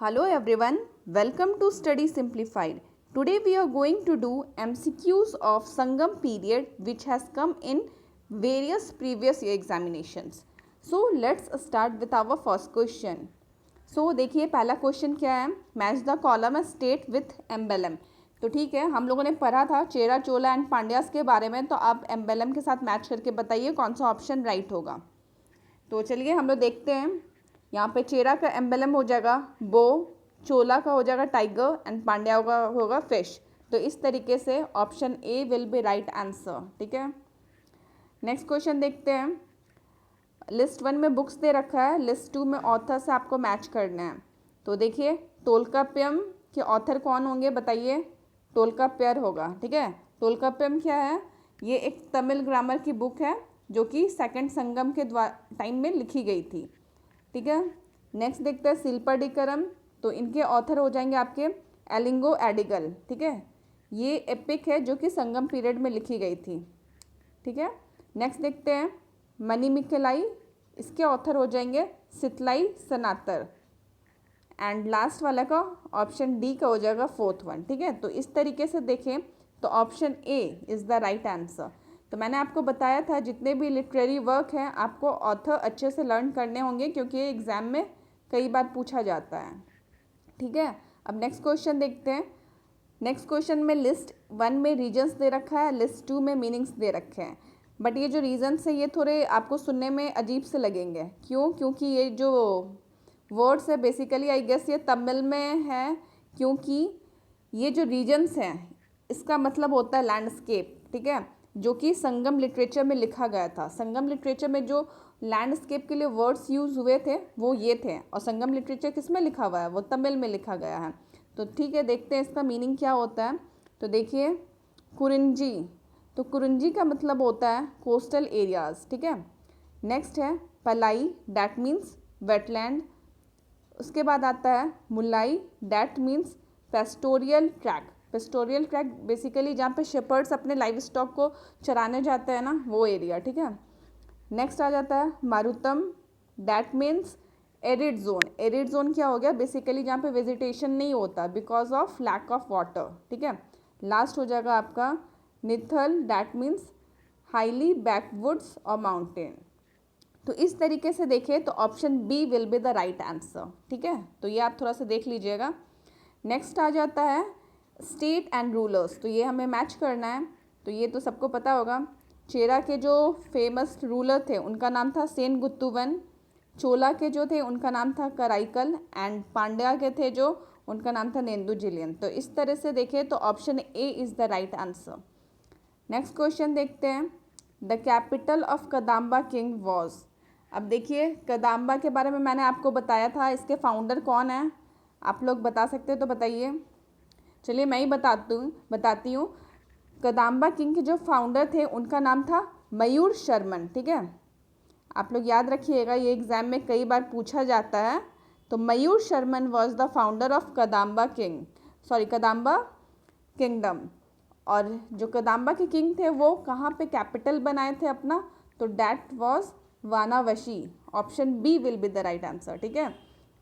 Hello everyone, welcome to Study Simplified. Today we are going to do MCQs of Sangam period which has come in various previous year examinations. So let's start with our first question. So देखिए पहला question क्या है, match the column state with emblem. तो ठीक है, हम लोगों ने पढ़ा था चेरा चोला एंड पांड्यास के बारे में, तो आप एम्बेलम के साथ मैच करके बताइए कौन सा ऑप्शन राइट होगा. तो चलिए हम लोग देखते हैं. यहाँ पे चेरा का एम्बेलम हो जाएगा बो, चोला का हो जाएगा टाइगर एंड पांड्या का होगा फिश. तो इस तरीके से option A will be right answer. ठीक है, नेक्स्ट क्वेश्चन देखते हैं. लिस्ट 1 में बुक्स दे रखा है, लिस्ट 2 में ऑथर से आपको मैच करना है. तो देखिए टोलकाप्पियम के ऑथर कौन होंगे बताइए. टोलकाप्पियर होगा. ठीक है, टोलकाप्पियम क्या है, ये एक तमिल ग्रामर की बुक है जो कि सेकंड संगम के टाइम में लिखी गई थी. ठीक है, नेक्स्ट देखते हैं शिल्पाडिकरम. तो इनके ऑथर हो जाएंगे आपके एलिंगो एडिगल. ठीक है, ये एपिक है जो कि संगम पीरियड में लिखी गई थी. ठीक है, नेक्स्ट देखते हैं मणिमिक्कलाई. इसके ऑथर हो जाएंगे सितलाई सनातर. एंड लास्ट वाला का ऑप्शन डी का हो जाएगा फोर्थ वन. ठीक है, तो इस तरीके से देखें तो option A is the right answer. तो मैंने आपको बताया था जितने भी लिटरेरी वर्क हैं आपको ऑथर अच्छे से लर्न करने होंगे क्योंकि ये एग्ज़ाम में कई बार पूछा जाता है. ठीक है, अब नेक्स्ट क्वेश्चन देखते हैं. नेक्स्ट क्वेश्चन में लिस्ट 1 में रीजन्स दे रखा है, लिस्ट 2 में मीनिंग्स दे रखे हैं. बट ये जो रीजन्स है ये थोड़े आपको सुनने में अजीब से लगेंगे. क्यों? क्योंकि ये जो वर्ड्स है बेसिकली आई गेस ये तमिल में है, क्योंकि ये जो रीजन्स हैं इसका मतलब होता है लैंडस्केप. ठीक है, जो कि संगम लिटरेचर में लिखा गया था. संगम लिटरेचर में जो लैंडस्केप के लिए वर्ड्स यूज़ हुए थे वो ये थे, और संगम लिटरेचर किस में लिखा हुआ है, वो तमिल में लिखा गया है. तो ठीक है, देखते हैं इसका मीनिंग क्या होता है. तो देखिए कुरिंजी, तो कुरिंजी का मतलब होता है कोस्टल एरियाज़. ठीक है, नेक्स्ट है पलाई, डैट मीन्स वेटलैंड. उसके बाद आता है Mullai, that means pastoral track. Pastoral track basically जहाँ पे शेपर्ड्स अपने लाइव स्टॉक को चराने जाते हैं ना, वो एरिया. ठीक है, नेक्स्ट आ जाता है Marutam, that means arid zone. Arid zone क्या हो गया, बेसिकली जहाँ पे वेजिटेशन नहीं होता because of lack of water. ठीक है, लास्ट हो जाएगा आपका Neithal, that means highly backwoods और माउंटेन. तो इस तरीके से देखें तो option B will be the right answer. ठीक है, तो ये आप थोड़ा सा देख लीजिएगा. नेक्स्ट आ जाता है स्टेट एंड रूलर्स. तो ये हमें मैच करना है. तो ये तो सबको पता होगा, चेरा के जो फेमस रूलर थे उनका नाम था सेन गुत्तुवन. चोला के जो थे उनका नाम था कराईकल. एंड पांड्या के थे जो उनका नाम था नेंदुजिलियन. तो इस तरह से देखें तो option A is the right answer. Next question देखते हैं. The capital of Kadamba king was. अब देखिए कदम्बा के बारे में मैंने आपको बताया था, इसके फाउंडर कौन है आप लोग बता सकते हो तो बताइए. चलिए मैं ही बताती हूँ. कदम्बा किंग के जो फाउंडर थे उनका नाम था मयूर शर्मन. ठीक है, आप लोग याद रखिएगा ये एग्ज़ाम में कई बार पूछा जाता है. तो Mayur Sharman was the founder of Kadamba kingdom. और जो कदम्बा के किंग थे वो कहाँ पे कैपिटल बनाए थे अपना, तो that was Vanavasi. Option B will be the right answer. ठीक है,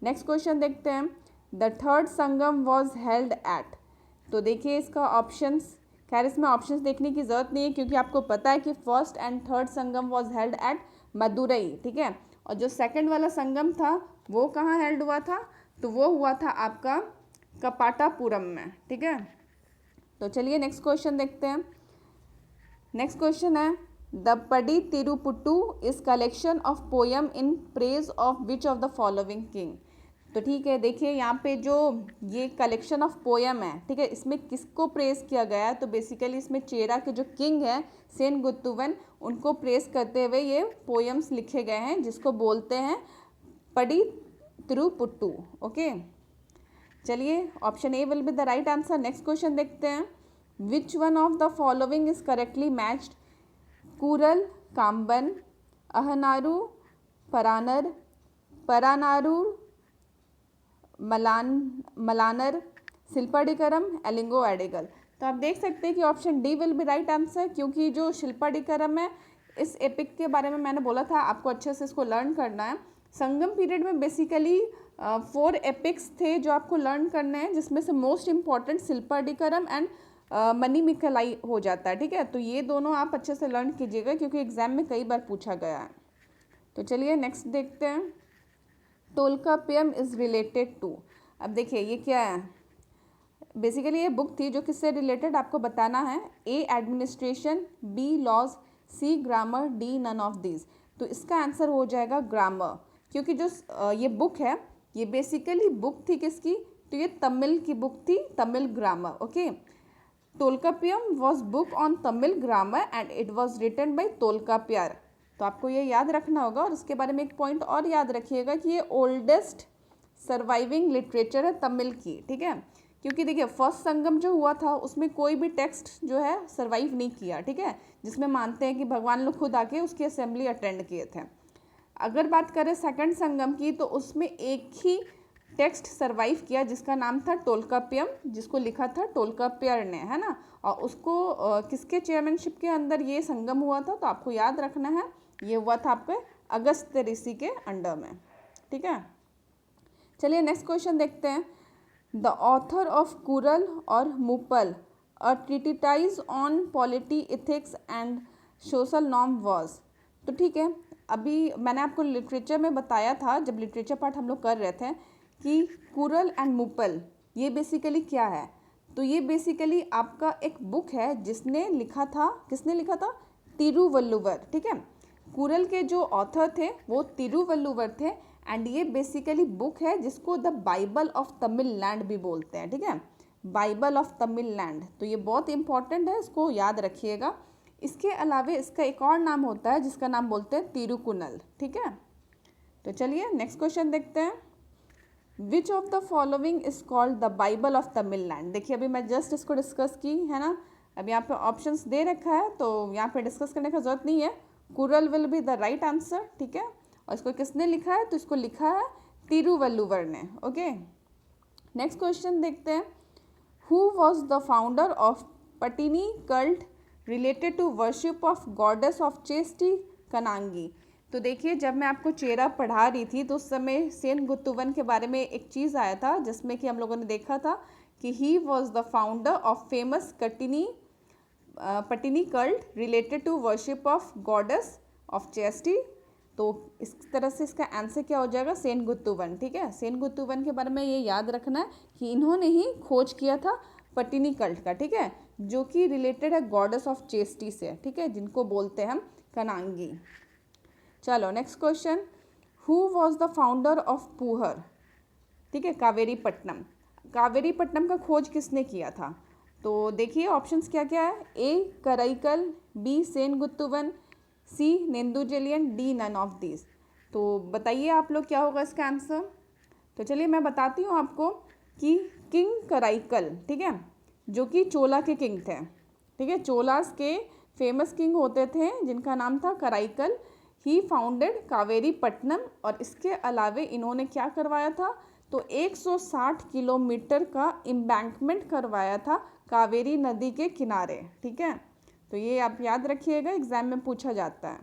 नेक्स्ट क्वेश्चन देखते हैं. The third Sangam was held at. तो देखिए इसका ऑप्शंस, खैर इसमें ऑप्शंस देखने की ज़रूरत नहीं है क्योंकि आपको पता है कि first and third Sangam was held eight Madurai. ठीक है, और जो सेकंड वाला संगम था वो कहाँ हेल्ड हुआ था, तो वो हुआ था आपका कपाटापुरम में. ठीक है, तो चलिए नेक्स्ट क्वेश्चन देखते हैं. नेक्स्ट क्वेश्चन है the Padi Tiruputtu is collection of poem in praise of which of the following king. तो ठीक है, देखिए यहाँ पे जो ये कलेक्शन ऑफ पोयम है, ठीक है, इसमें किसको प्रेस किया गया है, तो बेसिकली इसमें चेरा के जो किंग है सेन गुत्तुवन उनको प्रेस करते हुए ये पोयम्स लिखे गए हैं जिसको बोलते हैं पडी तिरुपुट्टू. ओके, चलिए option A will be the right answer. Next question देखते हैं. Which one of the following is correctly matched. Kural, Kamban, Akananuru, Purananuru, मलानर, शिल्पाडिकरम, एलिंगो एडिगल. तो आप देख सकते हैं कि option D will be right answer, क्योंकि जो शिल्पाडिकरम है इस एपिक के बारे में मैंने बोला था आपको अच्छे से इसको लर्न करना है. संगम पीरियड में बेसिकली 4 एपिक्स थे जो आपको लर्न करने हैं, जिसमें से मोस्ट इम्पॉर्टेंट शिल्पादिकारम एंड मणिमेखलाई हो जाता है, ठीक है। तो ये दोनों आप अच्छे से लर्न कीजिएगा क्योंकि एग्जाम में कई बार पूछा गया है। तो चलिए नेक्स्ट देखते हैं। टोल्काप्पियम इज रिलेटेड टू, अब देखिए ये क्या है। बेसिकली ये बुक थी जो किससे रिलेटेड आपको बताना है। A administration, B laws, C grammar, D none of these. तो इसका आंसर हो जाएगा ग्रामर, क्योंकि जो ये बुक है ये बेसिकली बुक थी किसकी, तो ये तमिल की बुक थी, Tamil grammar. Okay, Tolkappiyam was book on Tamil grammar and it was written by Tolkappiyar. तो आपको ये याद रखना होगा। और इसके बारे में एक पॉइंट और याद रखिएगा कि ये ओल्डेस्ट सर्वाइविंग लिटरेचर है तमिल की, ठीक है। क्योंकि देखिए फर्स्ट संगम जो हुआ था उसमें कोई भी टेक्स्ट जो है सर्वाइव नहीं किया, ठीक है, जिसमें मानते हैं कि भगवान लोग खुद आके उसकी असेंबली अटेंड किए थे। अगर बात करें सेकंड संगम की, तो उसमें एक ही टेक्स्ट सर्वाइव किया जिसका नाम था टोल्काप्पियम, जिसको लिखा था टोल्काप्पियर ने, है ना। और उसको किसके चेयरमैनशिप के अंदर ये संगम हुआ था, तो आपको याद रखना है ये हुआ था आपके अगस्त्य ऋषि के अंडर में, ठीक है। चलिए नेक्स्ट क्वेश्चन देखते हैं। द ऑथर ऑफ कुरल और मुपल a treatise on polity, ethics and social norm was. तो ठीक है, अभी मैंने आपको लिटरेचर में बताया था जब लिटरेचर पार्ट हम लोग कर रहे थे कि कुरल एंड मुपल ये बेसिकली क्या है। तो ये बेसिकली आपका एक बुक है जिसने लिखा था, किसने लिखा था, तिरुवल्लुवर, ठीक है। कुरल के जो ऑथर थे वो तिरुवल्लुवर थे एंड ये बेसिकली बुक है जिसको the Bible of Tamil land भी बोलते हैं, ठीक है, बाइबल ऑफ तमिल लैंड। तो ये बहुत इंपॉर्टेंट है, इसको याद रखिएगा। इसके अलावा इसका एक और नाम होता है जिसका नाम बोलते हैं तिरुकुनल, ठीक है। तो चलिए नेक्स्ट क्वेश्चन देखते हैं। विच of the following is called the Bible of Tamil land. देखिए अभी मैं जस्ट इसको डिस्कस की है ना, अब यहाँ पे ऑप्शंस दे रखा है तो यहाँ पे डिस्कस करने का जरूरत नहीं है। Kural will be the right answer, ठीक है। और इसको किसने लिखा है, तो इसको लिखा है तिरुवल्लुवर ने। ओके, नेक्स्ट क्वेश्चन देखते हैं। Who was the founder of Pattini cult related to worship of goddess of chastity Kannagi. तो देखिए जब मैं आपको चेरा पढ़ा रही थी तो उस समय सेन गुत्तुवन के बारे में एक चीज़ आया था जिसमें कि हम लोगों ने देखा था कि he was the founder of famous Pattini cult related to worship of goddess of chastity. तो इस तरह से इसका आंसर क्या हो जाएगा, सेन गुत्तुवन, ठीक है। सेन गुत्तुवन के बारे में ये याद रखना है कि इन्होंने ही खोज किया था पटिनी कल्ट का, ठीक है, जो कि रिलेटेड है गॉडेस ऑफ चेस्टी से, ठीक है, जिनको बोलते हैं हम कनांगी। चलो next question. Who was the founder of Puhar, ठीक है, कावेरीपट्टनम। कावेरीपट्टनम का खोज किसने किया था। तो देखिए ऑप्शंस क्या क्या है। A Karaikal, B Senguttuvan, C Nedunjeliyan, D none of this. तो बताइए आप लोग क्या होगा इसका आंसर। तो चलिए मैं बताती हूँ आपको कि किंग कराईकल, ठीक है, जो कि चोला के किंग थे, ठीक है, चोलास के फेमस किंग होते थे जिनका नाम था कराईकल। ही फाउंडेड कावेरीपट्टनम। और इसके अलावे इन्होंने क्या करवाया था, तो 160 किलोमीटर का एम्बैंकमेंट करवाया था कावेरी नदी के किनारे, ठीक है। तो ये आप याद रखिएगा, एग्जाम में पूछा जाता है।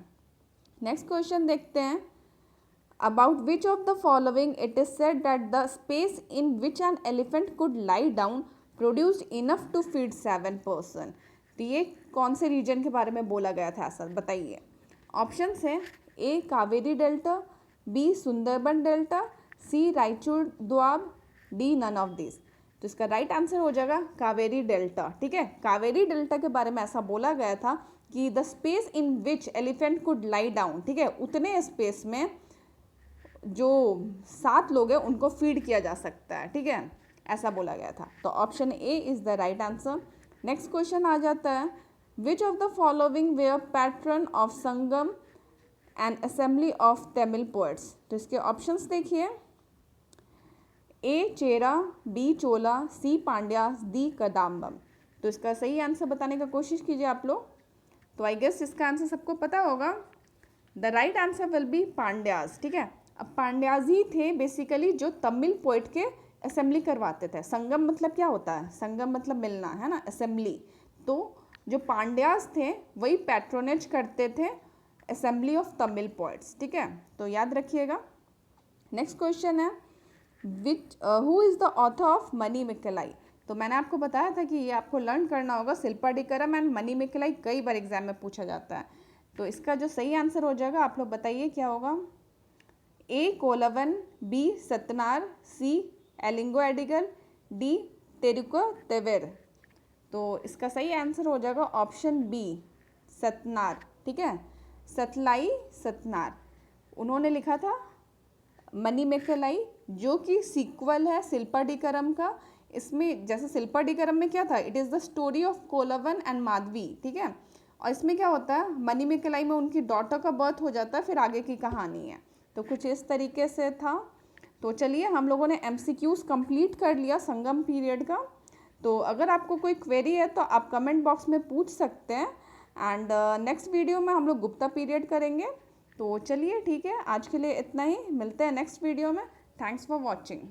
नेक्स्ट क्वेश्चन देखते हैं। About which of the following it is said that the space in which an elephant could lie down produced enough to feed 7 person. तो ये कौन से रीजन के बारे में बोला गया था ऐसा, बताइए। ऑप्शंस हैं। A Kaveri delta, B Sundarban delta, C Raichur Doab, D none of this. तो इसका राइट आंसर हो जाएगा कावेरी डेल्टा, ठीक है। कावेरी डेल्टा के बारे में ऐसा बोला गया था कि the space in which elephant could lie down, ठीक है, उतने स्पेस में जो 7 लोग हैं उनको फीड किया जा सकता है, ठीक है, ऐसा बोला गया था। तो option A is the right answer. Next question आ जाता है। Which of the following were patron of Sangam and assembly of Tamil poets. तो इसके ऑप्शंस देखिए। A Chera, B Chola, C Pandyas, D Kadambam. तो इसका सही आंसर बताने का कोशिश कीजिए आप लोग। तो आई गेस इसका आंसर सबको पता होगा। The right answer will be Pandyas, ठीक है। अब पांड्यास ही थे बेसिकली जो तमिल पोइट के असेंबली करवाते थे। संगम मतलब क्या होता है, संगम मतलब मिलना, है ना, असेंबली। तो जो पांड्यास थे वही पैट्रोनेज करते थे असेंबली ऑफ तमिल पोइट्स, ठीक है, तो याद रखिएगा। नेक्स्ट क्वेश्चन है। Who is the author of Manimekalai. तो मैंने आपको बताया था कि ये आपको लर्न करना होगा, शिल्पाडिकरम एंड मनी मेकलाई कई बार एग्जाम में पूछा जाता है। तो इसका जो सही आंसर हो जाएगा, आप लोग बताइए क्या होगा। ए कोलवन, बी सतनार, सी एलिंगो एडिगल, डी तेरुको तेवेर। तो इसका सही आंसर हो जाएगा ऑप्शन बी सतनार। ठीक है, सतलाई सतनार उन्होंने लिखा था मनी मेकलाई, जो कि सीक्वल है शिल्पाडिकरम का। इसमें जैसे शिल्पाडिकरम में क्या था, it is the story of Kovalan and Madhavi. ठीक है, और इसमें क्या होता है, मनी मेकलाई में उनकी डॉटर का बर्थ हो जाता है, फिर आगे की कहानी है। तो कुछ इस तरीके से था। तो चलिए, हम लोगों ने MCQs कंप्लीट कर लिया संगम पीरियड का। तो अगर आपको कोई क्वेरी है तो आप कमेंट बॉक्स में पूछ सकते हैं। एंड नेक्स्ट वीडियो में हम लोग गुप्ता पीरियड करेंगे। तो चलिए ठीक है, आज के लिए इतना ही, मिलते हैं नेक्स्ट वीडियो में। Thanks for watching.